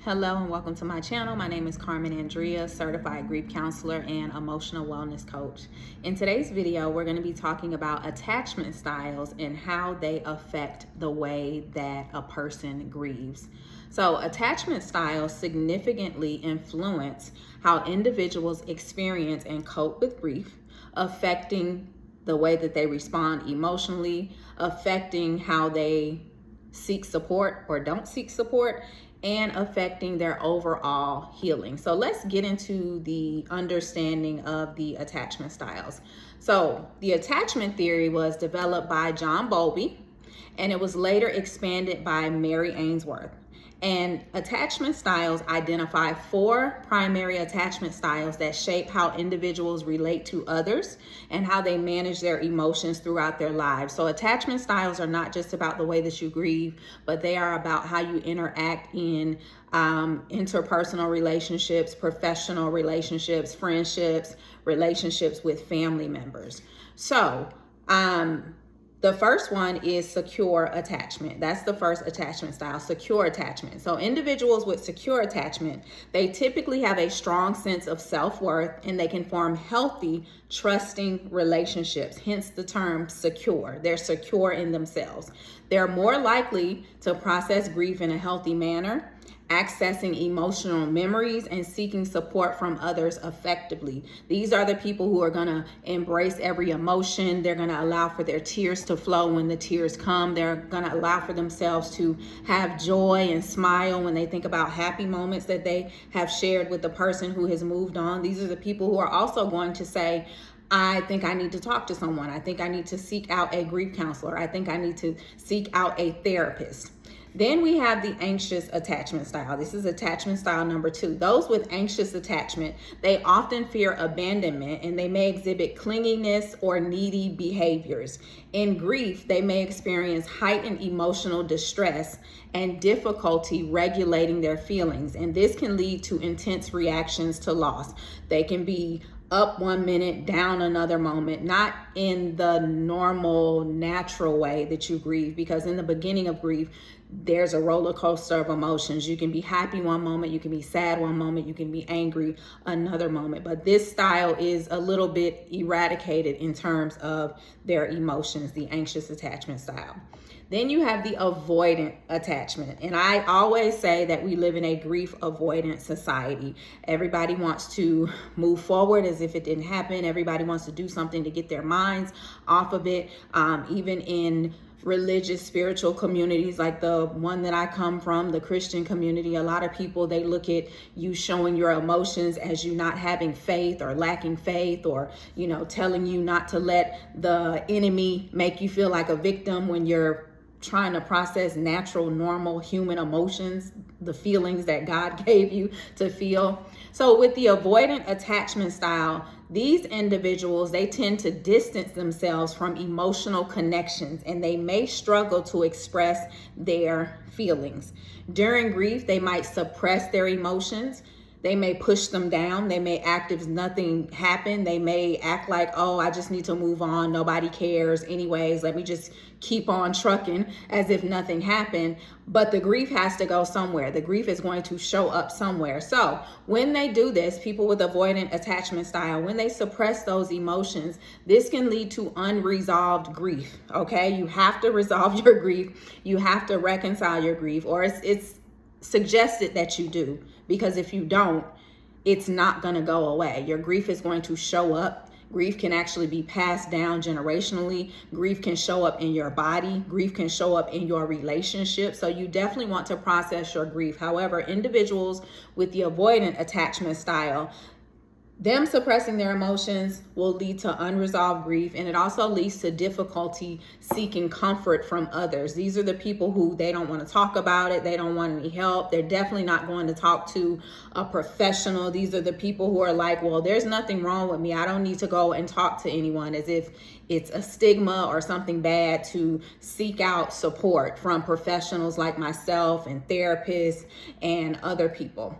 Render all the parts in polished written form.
Hello and welcome to my channel. My name is Carmen Andrea, certified grief counselor and emotional wellness coach. In today's video, we're going to be talking about attachment styles and how they affect the way that a person grieves. So attachment styles significantly influence how individuals experience and cope with grief, affecting the way that they respond emotionally, affecting how they seek support or don't seek support, and affecting their overall healing. So let's get into the understanding of the attachment styles. So the attachment theory was developed by John Bowlby, and it was later expanded by Mary Ainsworth. And attachment styles identify 4 primary attachment styles that shape how individuals relate to others and how they manage their emotions throughout their lives. So attachment styles are not just about the way that you grieve, but they are about how you interact in interpersonal relationships, professional relationships, friendships, relationships with family members. So, the first one is secure attachment. That's the first attachment style, secure attachment. So individuals with secure attachment, they typically have a strong sense of self-worth and they can form healthy, trusting relationships, hence the term secure. They're secure in themselves. They're more likely to process grief in a healthy manner, accessing emotional memories, and seeking support from others effectively. These are the people who are going to embrace every emotion. They're going to allow for their tears to flow when the tears come. They're going to allow for themselves to have joy and smile when they think about happy moments that they have shared with the person who has moved on. These are the people who are also going to say, I think I need to talk to someone. I think I need to seek out a grief counselor. I think I need to seek out a therapist. Then we have the anxious attachment style. This is attachment style number 2. Those with anxious attachment, they often fear abandonment and they may exhibit clinginess or needy behaviors. In grief, they may experience heightened emotional distress and difficulty regulating their feelings. And this can lead to intense reactions to loss. They can be up one minute, down another moment, not in the normal, natural way that you grieve, because in the beginning of grief, there's a roller coaster of emotions. You can be happy one moment, you can be sad one moment, you can be angry another moment. But this style is a little bit eradicated in terms of their emotions, the anxious attachment style. Then you have the avoidant attachment. And I always say that we live in a grief avoidant society. Everybody wants to move forward as if it didn't happen. Everybody wants to do something to get their minds off of it. Even in religious, spiritual communities like the one that I come from, the Christian community, a lot of people, they look at you showing your emotions as you not having faith or lacking faith, or, telling you not to let the enemy make you feel like a victim when you're trying to process natural, normal human emotions, the feelings that God gave you to feel. So with the avoidant attachment style, these individuals, they tend to distance themselves from emotional connections and they may struggle to express their feelings. During grief, they might suppress their emotions. They may push them down. They may act as nothing happened. They may act like, oh, I just need to move on. Nobody cares. Anyways, let me just keep on trucking as if nothing happened. But the grief has to go somewhere. The grief is going to show up somewhere. So when they do this, people with avoidant attachment style, when they suppress those emotions, this can lead to unresolved grief. Okay, you have to resolve your grief. You have to reconcile your grief, or it's suggested that you do, because if you don't, it's not going to go away. Your grief is going to show up. Grief can actually be passed down generationally. Grief can show up in your body. Grief can show up in your relationship. So you definitely want to process your grief. However, individuals with the avoidant attachment style, them suppressing their emotions will lead to unresolved grief, and it also leads to difficulty seeking comfort from others. These are the people who they don't want to talk about it. They don't want any help. They're definitely not going to talk to a professional. These are the people who are like, well, there's nothing wrong with me. I don't need to go and talk to anyone, as if it's a stigma or something bad to seek out support from professionals like myself and therapists and other people.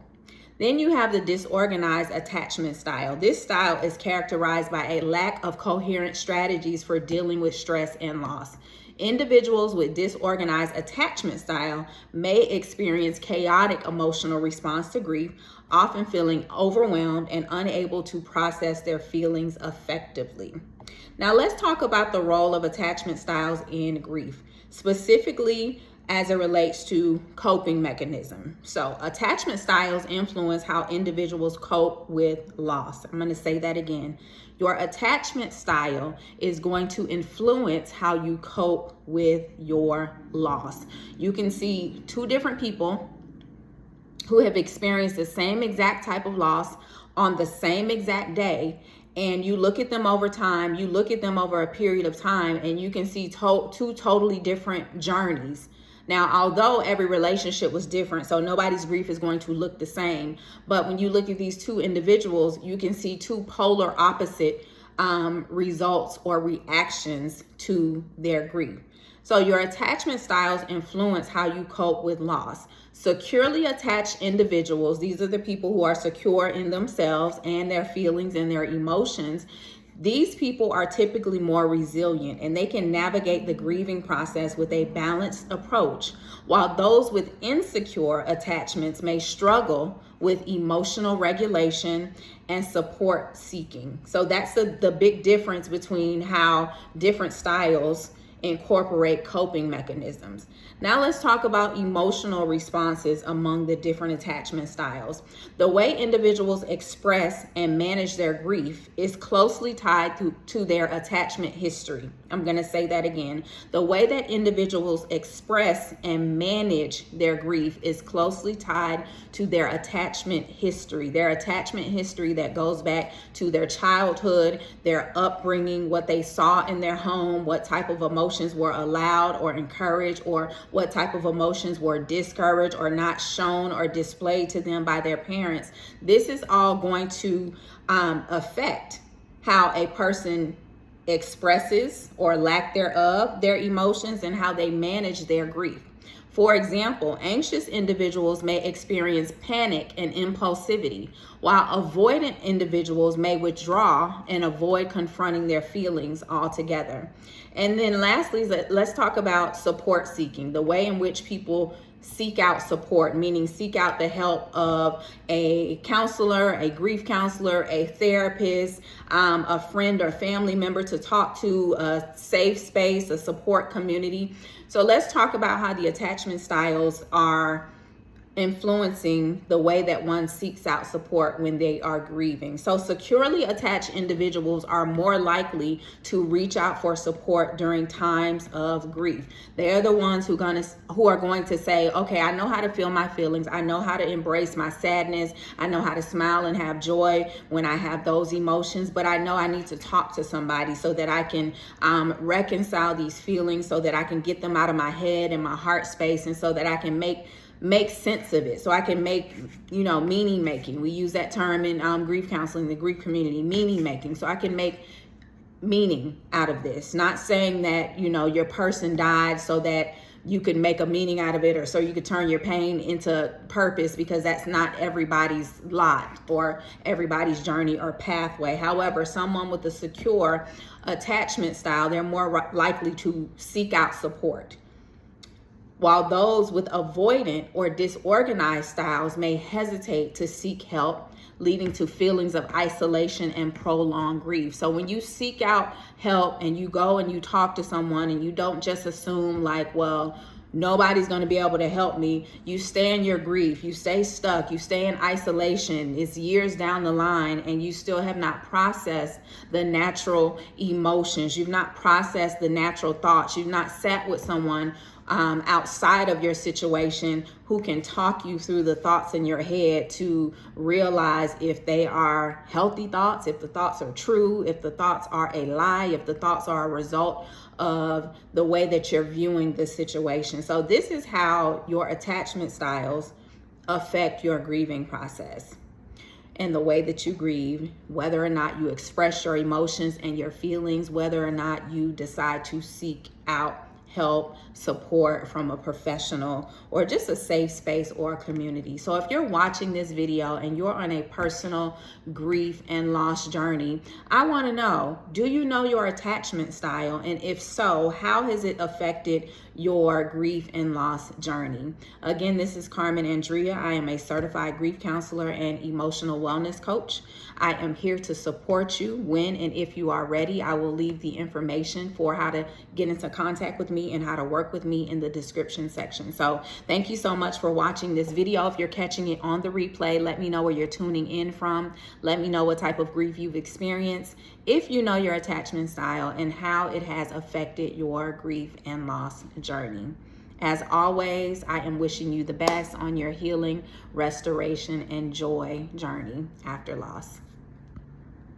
Then you have the disorganized attachment style. This style is characterized by a lack of coherent strategies for dealing with stress and loss. Individuals with disorganized attachment style may experience chaotic emotional response to grief, often feeling overwhelmed and unable to process their feelings effectively. Now let's talk about the role of attachment styles in grief, specifically as it relates to coping mechanism. So attachment styles influence how individuals cope with loss. I'm going to say that again. Your attachment style is going to influence how you cope with your loss. You can see two different people who have experienced the same exact type of loss on the same exact day, and you look at them over time, you look at them over a period of time, and you can see two totally different journeys. Now, although every relationship was different, so nobody's grief is going to look the same, but when you look at these two individuals, you can see two polar opposite results or reactions to their grief. So your attachment styles influence how you cope with loss. Securely attached individuals, these are the people who are secure in themselves and their feelings and their emotions. These people are typically more resilient and they can navigate the grieving process with a balanced approach, while those with insecure attachments may struggle with emotional regulation and support seeking. So that's the big difference between how different styles incorporate coping mechanisms. Now let's talk about emotional responses among the different attachment styles. The way individuals express and manage their grief is closely tied to their attachment history. I'm going to say that again. The way that individuals express and manage their grief is closely tied to their attachment history. Their attachment history that goes back to their childhood, their upbringing, what they saw in their home, what type of emotions were allowed or encouraged, or what type of emotions were discouraged or not shown or displayed to them by their parents. This is all going to affect how a person expresses or lack thereof their emotions and how they manage their grief. For example, anxious individuals may experience panic and impulsivity, while avoidant individuals may withdraw and avoid confronting their feelings altogether. And then lastly, let's talk about support seeking, the way in which people seek out support, meaning seek out the help of a counselor, a grief counselor, a therapist, a friend or family member to talk to, a safe space, a support community. So let's talk about how the attachment styles are influencing the way that one seeks out support when they are grieving. So securely attached individuals are more likely to reach out for support during times of grief. They are the ones who are going to say, okay, I know how to feel my feelings. I know how to embrace my sadness. I know how to smile and have joy when I have those emotions, but I know I need to talk to somebody so that I can reconcile these feelings, so that I can get them out of my head and my heart space, and so that I can make sense of it, so I can make, meaning making. We use that term in grief counseling, the grief community, meaning making. So I can make meaning out of this. Not saying that, your person died so that you could make a meaning out of it, or so you could turn your pain into purpose, because that's not everybody's lot or everybody's journey or pathway. However, someone with a secure attachment style, they're more likely to seek out support, while those with avoidant or disorganized styles may hesitate to seek help, leading to feelings of isolation and prolonged grief. So when you seek out help and you go and you talk to someone, and you don't just assume like, well, nobody's going to be able to help me, you stay in your grief, you stay stuck, you stay in isolation. It's years down the line and you still have not processed the natural emotions. You've not processed the natural thoughts. You've not sat with someone outside of your situation who can talk you through the thoughts in your head to realize if they are healthy thoughts, if the thoughts are true, if the thoughts are a lie, if the thoughts are a result of the way that you're viewing the situation. So this is how your attachment styles affect your grieving process and the way that you grieve, whether or not you express your emotions and your feelings, whether or not you decide to seek out help, support from a professional, or just a safe space or a community. So if you're watching this video and you're on a personal grief and loss journey, I want to know, do you know your attachment style? And if so, how has it affected your grief and loss journey? Again, this is Carmen Andrea. I am a certified grief counselor and emotional wellness coach. I am here to support you when and if you are ready. I will leave the information for how to get into contact with me and how to work with me in the description section. So thank you so much for watching this video. If you're catching it on the replay, let me know where you're tuning in from. Let me know what type of grief you've experienced, if you know your attachment style, and how it has affected your grief and loss journey. As always, I am wishing you the best on your healing, restoration, and joy journey after loss.